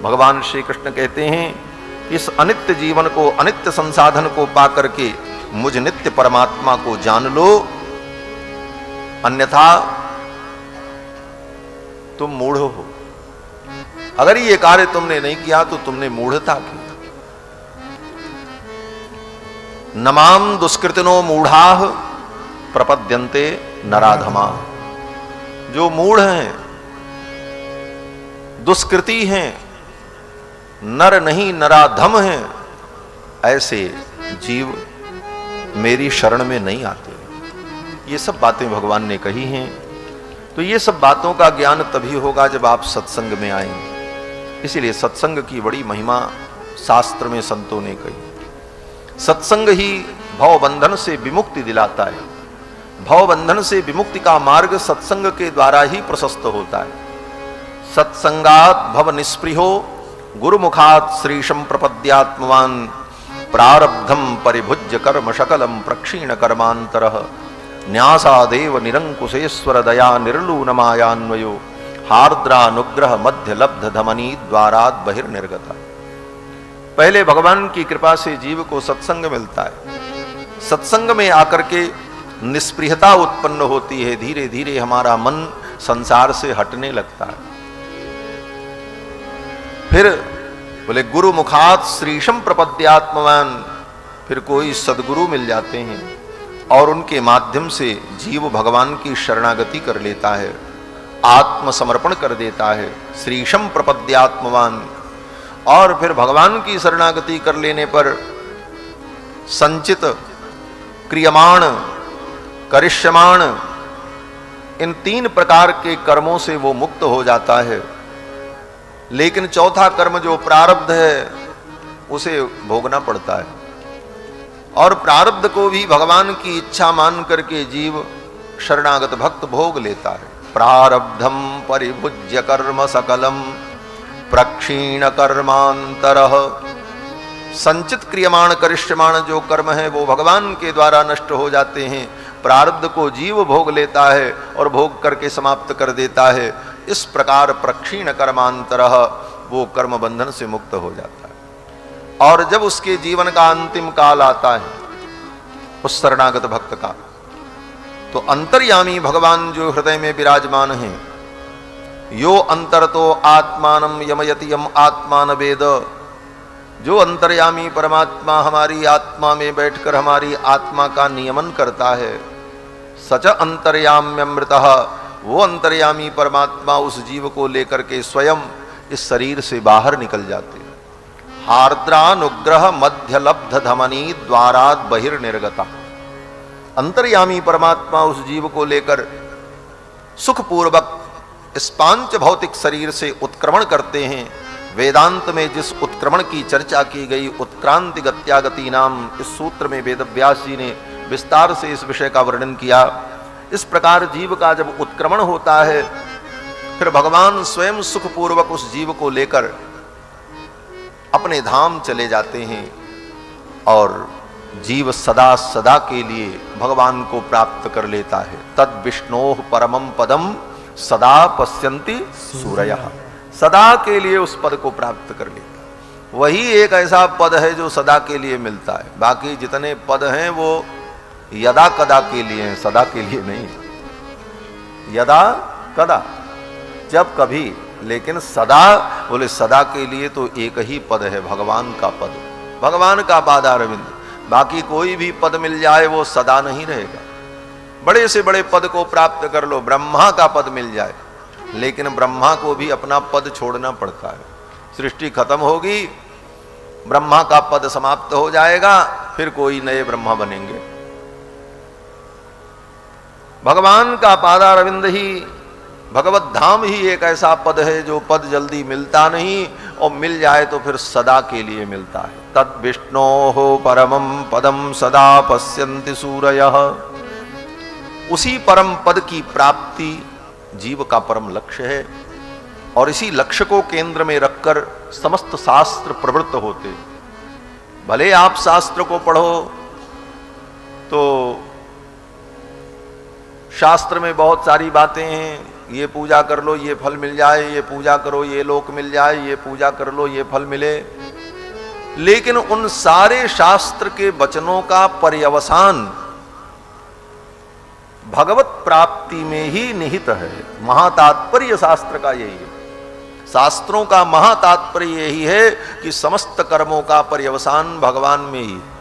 भगवान श्री कृष्ण कहते हैं इस अनित्य जीवन को, अनित्य संसाधन को पा करके मुझ नित्य परमात्मा को जान लो, अन्यथा तुम मूढ़ हो। अगर ये कार्य तुमने नहीं किया तो तुमने मूढ़ता की। नमाम दुष्कृतिनो मूढ़ाः प्रपद्यन्ते नराधमा। जो मूढ़ हैं, दुष्कृति हैं, नर नहीं नराधम हैं, ऐसे जीव मेरी शरण में नहीं आते। ये सब बातें भगवान ने कही हैं। तो ये सब बातों का ज्ञान तभी होगा जब आप सत्संग में आएंगे। इसीलिए सत्संग की बड़ी महिमा शास्त्र में संतों ने कही। सत्संग ही भवबंधन से विमुक्ति दिलाता है। भवबंधन से विमुक्ति का मार्ग सत्संग के द्वारा ही प्रशस्त होता है। सत्संगात भव निस्पृहो गुरुमुखात श्रीशं प्रपद्यात्मवान प्रारब्धम परिभुज्य कर्म शकलम प्रक्षीण कर्मांतरः न्यासादेव निरंकुशेश्वर दया निर्लूनमायान्वयो हार्द्रानुग्रह मध्य लब्ध धमनी द्वारात बहिर्निर्गता। पहले भगवान की कृपा से जीव को सत्संग मिलता है। सत्संग में आकर के निस्पृहता उत्पन्न होती है। धीरे धीरे हमारा मन संसार से हटने लगता है। फिर बोले गुरु मुखात श्रीशं प्रपद्यात्मवान, फिर कोई सदगुरु मिल जाते हैं और उनके माध्यम से जीव भगवान की शरणागति कर लेता है, आत्मसमर्पण कर देता है। श्रीशं प्रपद्यात्मवान। और फिर भगवान की शरणागति कर लेने पर संचित, क्रियमाण, करिष्यमाण, इन 3 प्रकार के कर्मों से वो मुक्त हो जाता है। लेकिन चौथा कर्म जो प्रारब्ध है उसे भोगना पड़ता है। और प्रारब्ध को भी भगवान की इच्छा मान करके जीव शरणागत भक्त भोग लेता है। प्रारब्धम परिभुज्य कर्म सकलम प्रक्षीण कर्मांतरः। संचित, क्रियमाण, करिष्यमाण जो कर्म है वो भगवान के द्वारा नष्ट हो जाते हैं। प्रारब्ध को जीव भोग लेता है और भोग करके समाप्त कर देता है। इस प्रकार प्रक्षीण कर्मांतरः वो कर्म बंधन से मुक्त हो जाता है। और जब उसके जीवन का अंतिम काल आता है उस शरणागत भक्त का, तो अंतर्यामी भगवान जो हृदय में विराजमान है, यो अंतरतो आत्मानं यमयति यम आत्मान वेद, जो अंतर्यामी परमात्मा हमारी आत्मा में बैठकर हमारी आत्मा का नियमन करता है, सच अंतर्याम्यमृतः, वो अंतर्यामी परमात्मा उस जीव को लेकर के स्वयं इस शरीर से बाहर निकल जाते हैं। हार्द्रानुग्रह मध्य लब्ध धमनी द्वारात बहिर्निर्गता। अंतर्यामी परमात्मा उस जीव को लेकर सुखपूर्वक इस पांच भौतिक शरीर से उत्क्रमण करते हैं। वेदांत में जिस उत्क्रमण की चर्चा की गई, उत्क्रांति गत्यागति नाम, इस सूत्र में वेदव्यास जी ने विस्तार से इस विषय का वर्णन किया। इस प्रकार जीव का जब उत्क्रमण होता है, फिर भगवान स्वयं सुखपूर्वक उस जीव को लेकर अपने धाम चले जाते हैं और जीव सदा सदा के लिए भगवान को प्राप्त कर लेता है। तद विष्णोः परमं पदम सदा पश्यन्ति सूरयः। सदा के लिए उस पद को प्राप्त कर लेता। वही एक ऐसा पद है जो सदा के लिए मिलता है। बाकी जितने पद हैं वो यदा कदा के लिए हैं, सदा के लिए नहीं। यदा कदा, जब कभी, लेकिन सदा, बोले सदा के लिए तो एक ही पद है, भगवान का पद, भगवान का पादारविंद। बाकी कोई भी पद मिल जाए वो सदा नहीं रहेगा। बड़े से बड़े पद को प्राप्त कर लो, ब्रह्मा का पद मिल जाए, लेकिन ब्रह्मा को भी अपना पद छोड़ना पड़ता है। सृष्टि खत्म होगी, ब्रह्मा का पद समाप्त हो जाएगा, फिर कोई नए ब्रह्मा बनेंगे। भगवान का पादारविंद ही, भगवत धाम ही एक ऐसा पद है जो पद जल्दी मिलता नहीं, और मिल जाए तो फिर सदा के लिए मिलता है। तद विष्णोः परमं पदम सदा पश्यन्ति सूरयः। उसी परम पद की प्राप्ति जीव का परम लक्ष्य है, और इसी लक्ष्य को केंद्र में रखकर समस्त शास्त्र प्रवृत्त होते। भले आप शास्त्र को पढ़ो तो शास्त्र में बहुत सारी बातें हैं, ये पूजा कर लो ये फल मिल जाए, ये पूजा करो ये लोक मिल जाए, ये पूजा कर लो ये फल मिले। लेकिन उन सारे शास्त्र के वचनों का पर्यवसान भगवत प्राप्ति में ही निहित है। महातात्पर्य शास्त्र का यही है, शास्त्रों का महातात्पर्य यही है कि समस्त कर्मों का पर्यवसान भगवान में ही है।